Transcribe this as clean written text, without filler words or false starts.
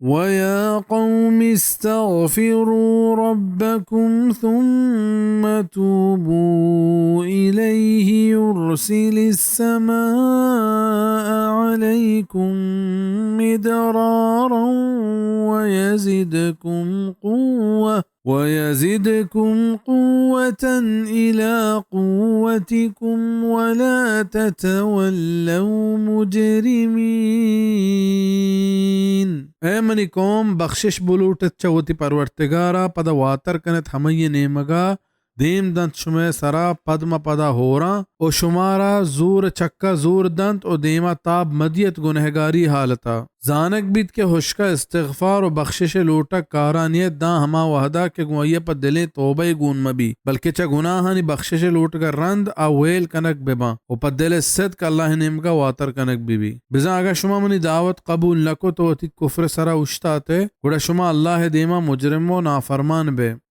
ويا قوم استغفروا ربكم ثم توبوا إليه يرسل السماء عليكم مدرارا ويزدكم قوة إلى قوتكم ولا تتولوا مجرمين. اے منی قوم بخشش بلوٹت چوتی پرورتگارا پدا واتر کنت ہمی نیمگا دیم دنت شمع سرا پدما پدا ہورا او شمارا زور چکا زور دنت او دیما تاب مدیت گنہگاری حالتا زانک بیت کے حشکا استغفار و بخشش لوٹا کارانیت دا ہما وحدا کے گوئیہ پا دلیں توبہ گون مبی بلکہ چا گناہانی بخشش لوٹ کا رند آویل کنک ببا و پا دل صدق اللہ نمکا واتر کنک بی بزا اگا شما منی دعوت قبول لکو تو تی کفر سرا اشتاتے گوڑا شما اللہ دیما مجرم و نافرمان بے